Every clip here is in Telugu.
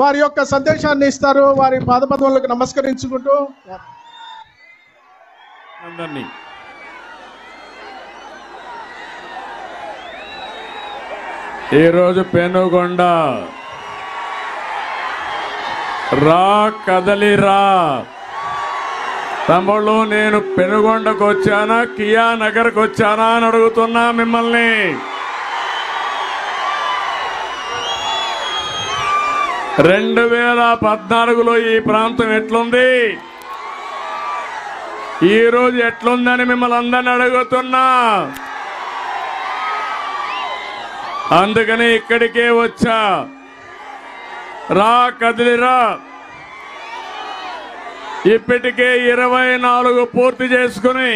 వారి యొక్క సందేశాన్ని ఇస్తారు. వారి పాదపద్మలకు నమస్కరించుకుంటూ ఈరోజు పెనుగొండ రా కదలిరా తమ్ముళ్ళు, నేను పెనుగొండకు వచ్చానా కియా నగర్కి వచ్చానా అని అడుగుతున్నా మిమ్మల్ని. రెండు 2014లో ఈ ప్రాంతం ఎట్లుంది, ఈరోజు ఎట్లుందని మిమ్మల్ని అందరిని అడుగుతున్నా. అందుకని ఇక్కడికే వచ్చా. రా కదిలిరా. ఇప్పటికే 24 పూర్తి చేసుకుని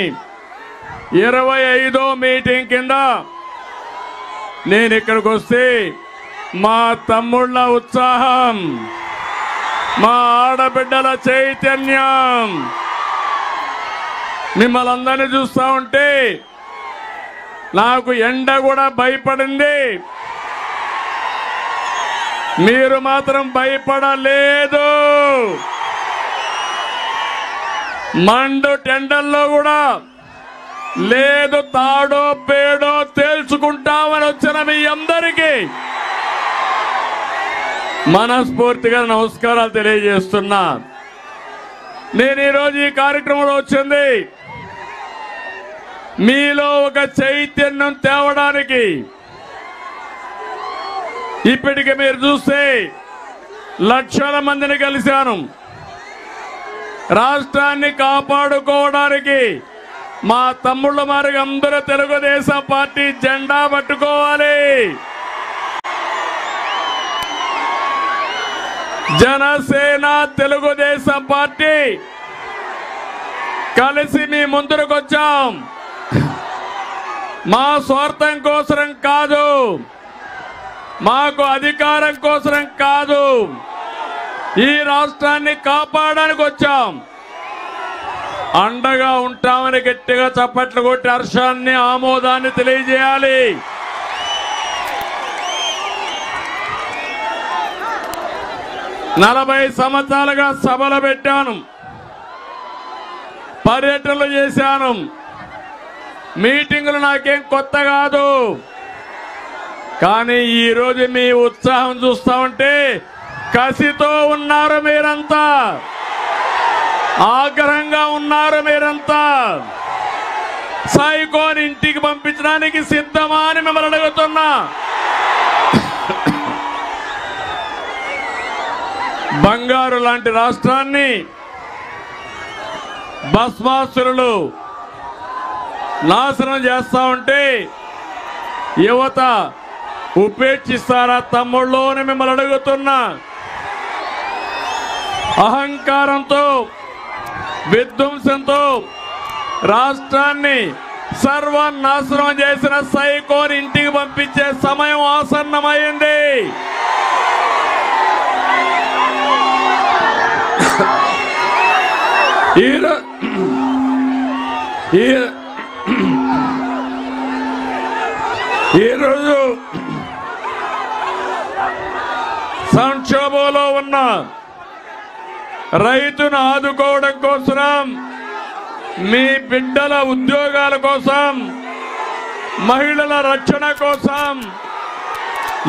25వ మీటింగ్ కింద నేను ఇక్కడికి వస్తే మా తమ్ముళ్ళ ఉత్సాహం, మా ఆడబిడ్డల చైతన్యం మిమ్మల్ని అందరినీ చూస్తా ఉంటే నాకు ఎండ కూడా భయపడింది. మీరు మాత్రం భయపడలేదు. మండు టెండల్లో కూడా లేదు, తాడో పేడో తేల్చుకుంటామని వచ్చిన మీ అందరికీ మనస్ఫూర్తిగా నమస్కారాలు తెలియజేస్తున్నా. నేను ఈరోజు ఈ కార్యక్రమంలో వచ్చింది మీలో ఒక చైతన్యం తేవడానికి. ఇప్పటికి మీరు చూస్తే లక్షల మందిని కలిశాను. రాష్ట్రాన్ని కాపాడుకోవడానికి మా తమ్ముళ్ళ మారిగా అందరూ తెలుగుదేశం పార్టీ జెండా పట్టుకోవాలి. జనసేన తెలుగుదేశం పార్టీ కలిసి మీ ముందుకు వచ్చాం. మా స్వార్థం కోసం కాదు, మాకు అధికారం కోసం కాదు, ఈ రాష్ట్రాన్ని కాపాడడానికి వచ్చాం. అండగా ఉంటామని గట్టిగా చప్పట్లు కొట్టి హర్షాన్ని ఆమోదాన్ని తెలియజేయాలి. నలభై సంవత్సరాలుగా సభలు పెట్టాను, పర్యటనలు చేశాను. మీటింగులు నాకేం కొత్త కాదు. కానీ ఈరోజు మీ ఉత్సాహం చూస్తా ఉంటే కసితో ఉన్నారు మీరంతా, ఆగ్రహంగా ఉన్నారు మీరంతా. సైకోని ఇంటికి పంపించడానికి సిద్ధమా అని మిమ్మల్ని అడుగుతున్నా. బంగారు లాంటి రాష్ట్రాన్ని భస్మాసురులు నాశనం చేస్తా ఉంటే యువత ఉపేక్షిస్తారా తమ్ముళ్ళు అని మిమ్మల్ని అడుగుతున్నా. అహంకారంతో విధ్వంసంతో రాష్ట్రాన్ని సర్వనాశనం చేసిన సైకోని ఇంటికి పంపించే సమయం ఆసన్నమైంది. ఈరోజు సంక్షోభంలో ఉన్న రైతును ఆదుకోవడం కోసం, మీ బిడ్డల ఉద్యోగాల కోసం, మహిళల రక్షణ కోసం,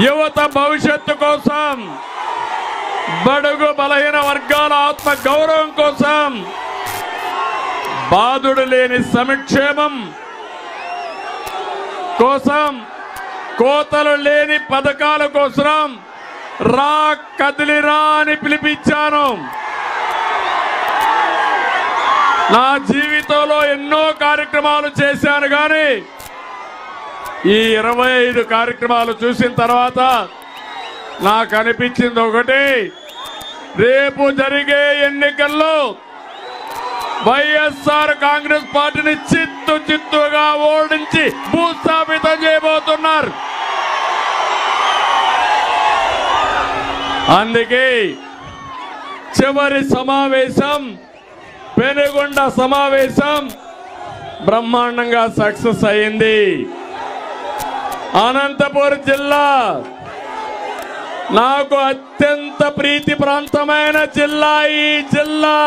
యువత భవిష్యత్తు కోసం, బడుగు బలహీన వర్గాల ఆత్మ గౌరవం కోసం, బాధుడు లేని సంక్షేమం కోసం, కోతలు లేని పథకాల కోసం రా కదిలిరా అని పిలిపించాను. నా జీవితంలో ఎన్నో కార్యక్రమాలు చేశాను, కానీ ఈ 25 కార్యక్రమాలు చూసిన తర్వాత నాకు అనిపించింది ఒకటి, రేపు జరిగే ఎన్నికల్లో వైఎస్ఆర్ కాంగ్రెస్ పార్టీని చిత్తుగా ఓడించి భూస్థాపితం చేయబోతున్నారు. అందుకే చివరి సమావేశం, పెనుగొండ సమావేశం బ్రహ్మాండంగా సక్సెస్ అయింది. అనంతపురం జిల్లా నాకు అత్యంత ప్రీతి ప్రాంతమైన జిల్లా ఈ జిల్లా.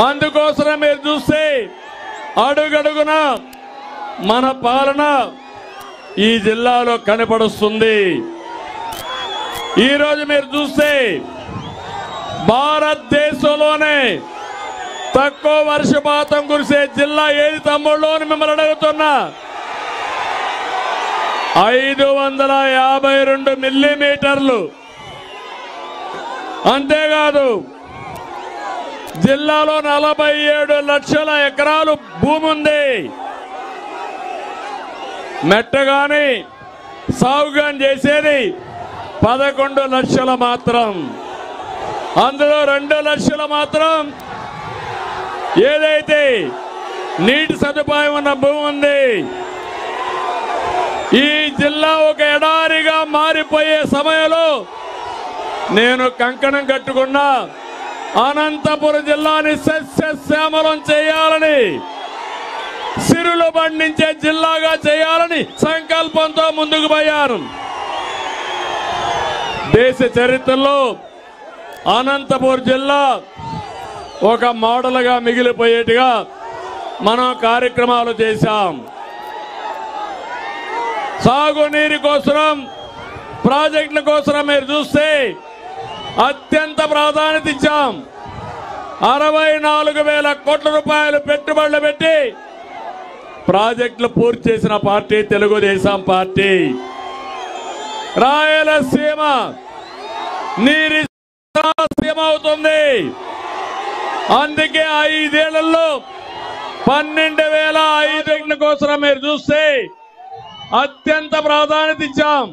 అందుకోసం మీరు చూస్తే అడుగడుగున మన పాలన ఈ జిల్లాలో కనపడుస్తుంది. ఈరోజు మీరు చూస్తే భారతదేశంలోనే తక్కువ వర్షపాతం కురిసే జిల్లా ఏది తమ్ముళ్ళు అని మిమ్మల్ని అడుగుతున్నా. 552 మిల్లీమీటర్లు. అంతేకాదు జిల్లాలో 47 లక్షల ఎకరాలు భూమి ఉంది. మెట్టగాని సాగుగాని చేసేది 11 లక్షల మాత్రం. అందులో 2 లక్షలు మాత్రం ఏదైతే నీటి సదుపాయం ఉన్న భూమి ఉంది. ఈ జిల్లా ఒక ఎడారిగా మారిపోయే సమయంలో నేను కంకణం కట్టుకున్నా అనంతపురం జిల్లాని సస్యశ్యామలం చేయాలని, సిరులు పండించే జిల్లాగా చేయాలని సంకల్పంతో ముందుకు పోయాను. దేశ చరిత్రలో అనంతపురం జిల్లా ఒక మోడల్గా మిగిలిపోయేట్టుగా మనం కార్యక్రమాలు చేశాం. సాగునీరు కోసం, ప్రాజెక్టుల కోసం మీరు చూస్తే అత్యంత ప్రాధాన్యత ఇచ్చాం. 64,000 కోట్ల రూపాయలు పెట్టుబడులు పెట్టి ప్రాజెక్టులు పూర్తి చేసిన పార్టీ తెలుగుదేశం పార్టీ. రాయలసీమ నీరి సీమ అవుతుంది. అందుకే 5 ఏళ్లలో 12,500 కోసం మీరు చూస్తే అత్యంత ప్రాధాన్యత ఇచ్చాం.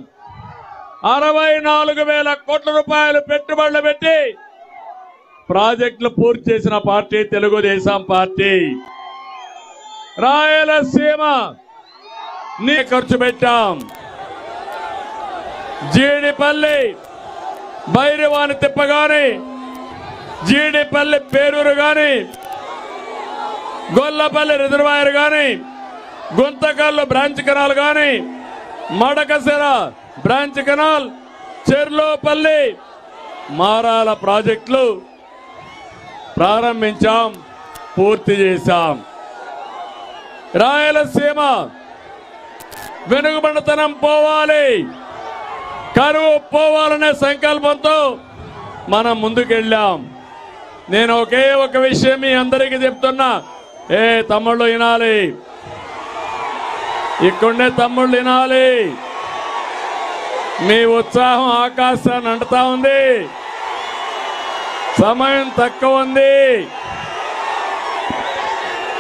64,000 కోట్ల రూపాయలు పెట్టుబడులు పెట్టి ప్రాజెక్టులు పూర్తి చేసిన పార్టీ తెలుగుదేశం పార్టీ. రాయలసీమ నీ ఖర్చు పెట్టాం. జీడిపల్లి భైరవాని తిప్ప గాని, జీడిపల్లి పేరూరు గాని, గొల్లపల్లి రిజర్వాయర్ గాని, గుంతకల్లు బ్రాంచ్ కెనాల్ గాని, మడకసిర బ్రాంచ్ కెనాల్, చెర్లోపల్లి, మారాల ప్రాజెక్టులు ప్రారంభించాం, పూర్తి చేశాం. రాయలసీమ వెనుకబడితనం పోవాలి, కరువు పోవాలనే సంకల్పంతో మనం ముందుకెళ్ళాం. నేను ఒకే ఒక విషయం మీ అందరికీ చెప్తున్నా. తమ్ముళ్ళు వినాలి, ఇక్కడే తమ్ముళ్ళు వినాలి. మీ ఉత్సాహం ఆకాశాన్ని అంటుతా ఉంది. సమయం తక్కువ ఉంది,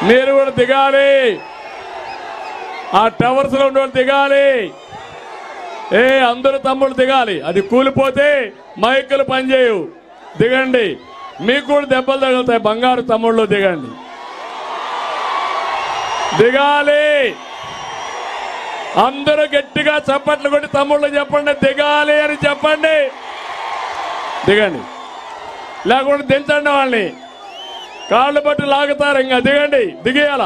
మీరు కూడా దిగాలి. ఆ టవర్స్ లో ఉండే దిగాలి. అందరూ తమ్ముళ్ళు దిగాలి. అది కూలిపోతే మైకులు పనిచేయవు. దిగండి, మీకు కూడా దెబ్బలు తగులుతాయి. బంగారు తమ్ముళ్ళు దిగండి, దిగాలి. అందరూ గట్టిగా చప్పట్లు కొట్టి తమ్ముళ్ళు చెప్పండి, దిగాలి అని చెప్పండి. దిగండి, లేకుంటే దించండి. వాళ్ళని కాళ్ళు బట్టి లాగుతారు. ఇంకా దిగండి, దిగేయాల.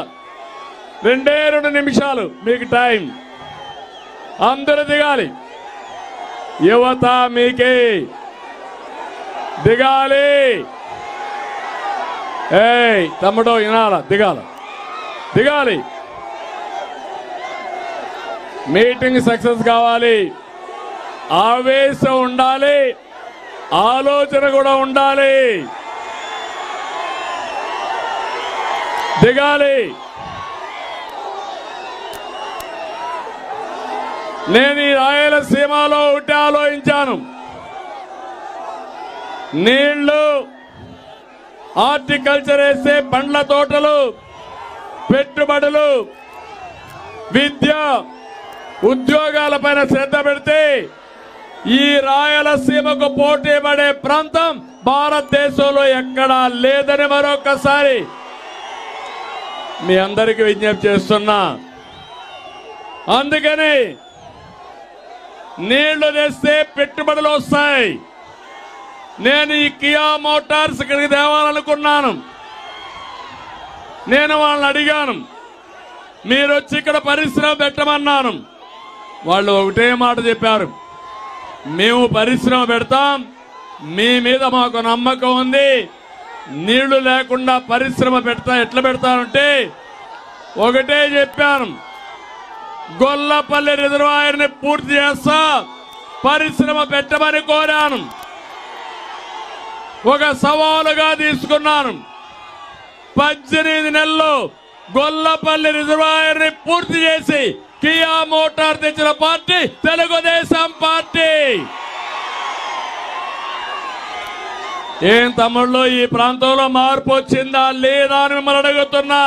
2 నిమిషాలు మీకు టైం. అందరూ దిగాలి. యువత మీకే దిగాలి. తమ్ముడు వినాల, దిగాల, దిగాలి. మీటింగ్ సక్సెస్ కావాలి. ఆవేశం ఉండాలి, ఆలోచన కూడా ఉండాలి. దిగాలి. నేను ఈ రాయలసీమలో ఒకటి ఆలోచించాను. నీళ్లు, హార్టికల్చర్ వేస్తే పండ్ల తోటలు, పెట్టుబడులు, విద్య, ఉద్యోగాలపైన శ్రద్ధ పెడితే ఈ రాయలసీమకు పోటీ పడే ప్రాంతం భారతదేశంలో ఎక్కడా లేదని మరొకసారి మీ అందరికీ విజ్ఞప్తి చేస్తున్నా. అందుకని నీళ్లు తెస్తే పెట్టుబడులు వస్తాయి. నేను ఈ కియా మోటార్స్ ఇక్కడికి తేవాలనుకున్నాను. నేను వాళ్ళని అడిగాను, మీరు వచ్చి ఇక్కడ పరిశ్రమ పెట్టమన్నాను. వాళ్ళు ఒకటే మాట చెప్పారు, మేము పరిశ్రమ పెడతాం, మీ మీద మాకు నమ్మకం ఉంది, నీళ్లు లేకుండా పరిశ్రమ ఎట్లా పెడతానంటే ఒకటే చెప్పాను, గొల్లపల్లి రిజర్వాయర్ని పూర్తి చేస్తా, పరిశ్రమ పెట్టమని కోరాను. ఒక సవాలుగా తీసుకున్నాను. 18 నెలల్లో గొల్లపల్లి రిజర్వాయర్ని పూర్తి చేసి కియా మోటార్ తెచ్చిన పార్టీ తెలుగుదేశం పార్టీ. ఏం తమ్ముళ్ళు, ఈ ప్రాంతంలో మార్పు వచ్చిందా లేదా అని మిమ్మల్ని అడుగుతున్నా.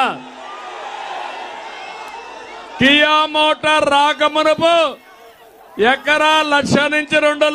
కియా మోటార్ రాకమునుపు ఎకరా 1,00,000 నుంచి 2